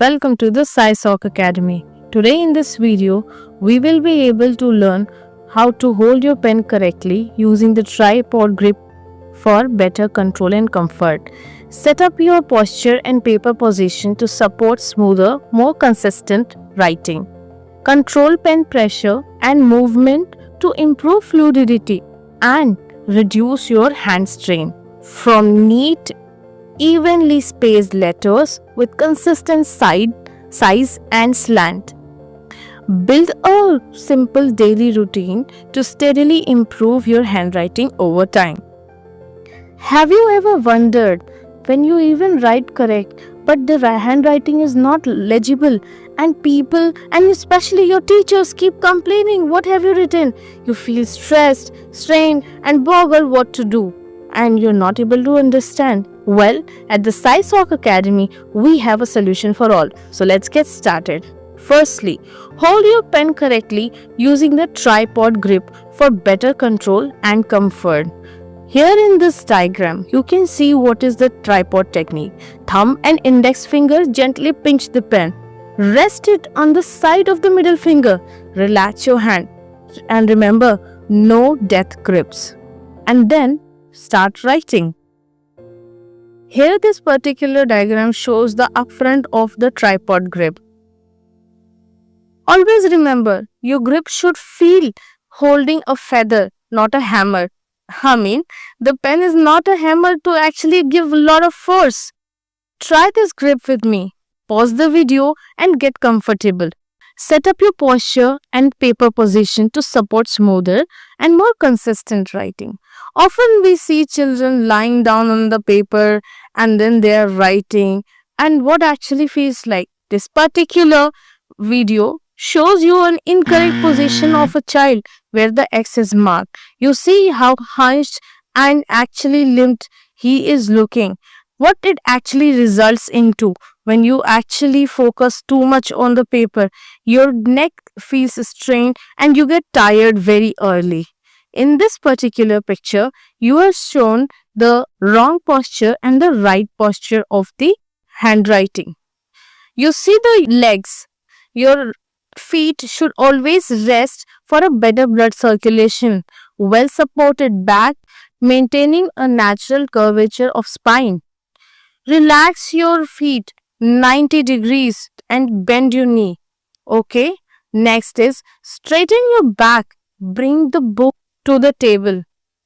Welcome to the SciSoc Academy. Today in this video, we will be able to learn how to hold your pen correctly using the tripod grip for better control and comfort. Set up your posture and paper position to support smoother, more consistent writing. Control pen pressure and movement to improve fluidity and reduce your hand strain. From neat evenly spaced letters with consistent size and slant. Build a simple daily routine to steadily improve your handwriting over time. Have you ever wondered when you even write correct, but the handwriting is not legible and people and especially your teachers keep complaining, what have you written? You feel stressed, strained and boggle what to do and you're not able to understand. Well, at the SciSoc Academy, we have a solution for all. So let's get started. Firstly, hold your pen correctly using the tripod grip for better control and comfort. Here in this diagram, you can see what is the tripod technique. Thumb and index finger gently pinch the pen. Rest it on the side of the middle finger. Relax your hand. And remember, no death grips. And then start writing. Here this particular diagram shows the upfront of the tripod grip. Always remember, your grip should feel holding a feather, not a hammer. The pen is not a hammer to actually give a lot of force. Try this grip with me. Pause the video and get comfortable. Set up your posture and paper position to support smoother and more consistent writing. Often we see children lying down on the paper and then they are writing, and what actually feels like. This particular video shows you an incorrect position of a child where the X is marked. You see how hunched and actually limped he is looking. What it actually results into when you actually focus too much on the paper, your neck feels strained and you get tired very early. In this particular picture, you are shown the wrong posture and the right posture of the handwriting. You see the legs. Your feet should always rest for a better blood circulation. Well supported back, maintaining a natural curvature of spine. Relax your feet 90 degrees and bend your knee. Okay. Next is straighten your back. Bring the book to the table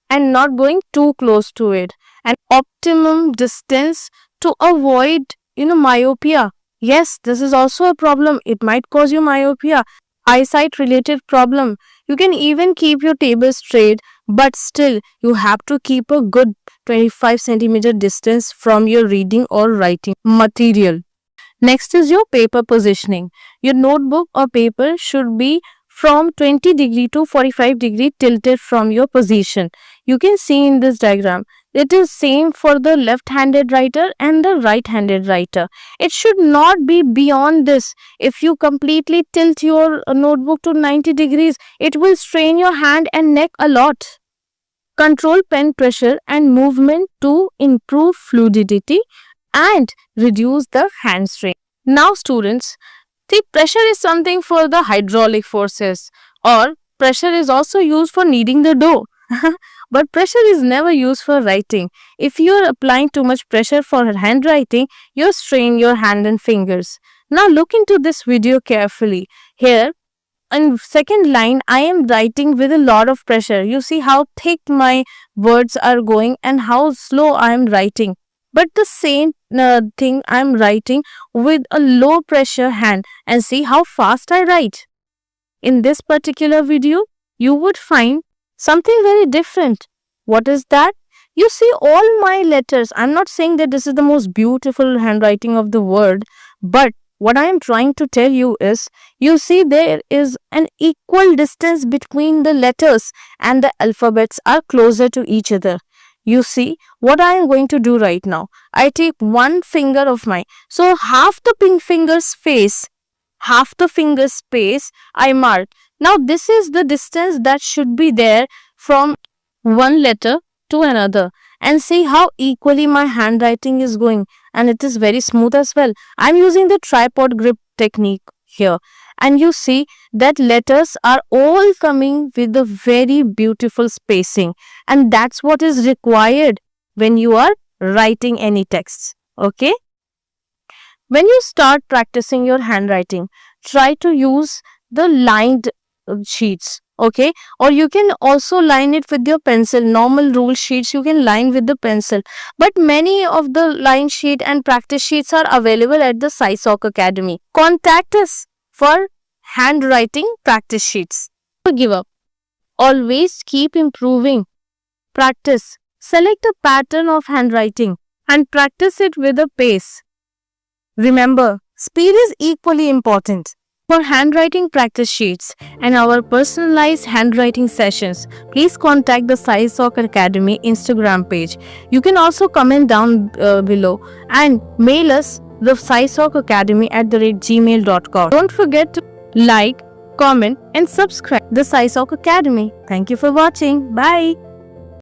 and not going too close to it. An optimum distance to avoid myopia. Yes, this is also a problem. It might cause you myopia, eyesight related problem. You can even keep your table straight, but still you have to keep a good 25 centimeter distance from your reading or writing material. Next is your paper positioning. Your notebook or paper should be from 20 degree to 45 degree tilted from your position. You can see in this diagram. It is same for the left-handed writer and the right-handed writer. It should not be beyond this. If you completely tilt your notebook to 90 degrees, it will strain your hand and neck a lot. Control pen pressure and movement to improve fluidity and reduce the hand strain. Now students, the pressure is something for the hydraulic forces, or pressure is also used for kneading the dough. But pressure is never used for writing. If you are applying too much pressure for handwriting, you strain your hand and fingers. Now look into this video carefully. Here, in second line, I am writing with a lot of pressure. You see how thick my words are going and how slow I am writing. But the same thing I am writing with a low pressure hand and see how fast I write. In this particular video, you would find something very different. What is that? You see all my letters. I'm not saying that this is the most beautiful handwriting of the world, but what I am trying to tell you is, you see there is an equal distance between the letters and the alphabets are closer to each other. You see what I am going to do right now. I take one finger of mine. So half the finger space I mark. Now this is the distance that should be there from one letter to another. and see how equally my handwriting is going, and it is very smooth as well. I'm using the tripod grip technique here, and you see that letters are all coming with a very beautiful spacing, and that's what is required when you are writing any texts. Okay, when you start practicing your handwriting, try to use the lined sheets. Okay, or you can also line it with your pencil. Normal rule sheets you can line with the pencil, but many of the line sheet and practice sheets are available at the SciSoc Academy. Contact us for handwriting practice sheets. Never give up. Always keep improving. Practice. Select a pattern of handwriting and practice it with a pace. Remember, speed is equally important. For handwriting practice sheets and our personalized handwriting sessions, please contact the SciSoc Academy Instagram page. You can also comment down below and mail us the scisocacademy@gmail.com. Don't forget to like, comment and subscribe the SciSoc Academy. Thank you for watching. Bye.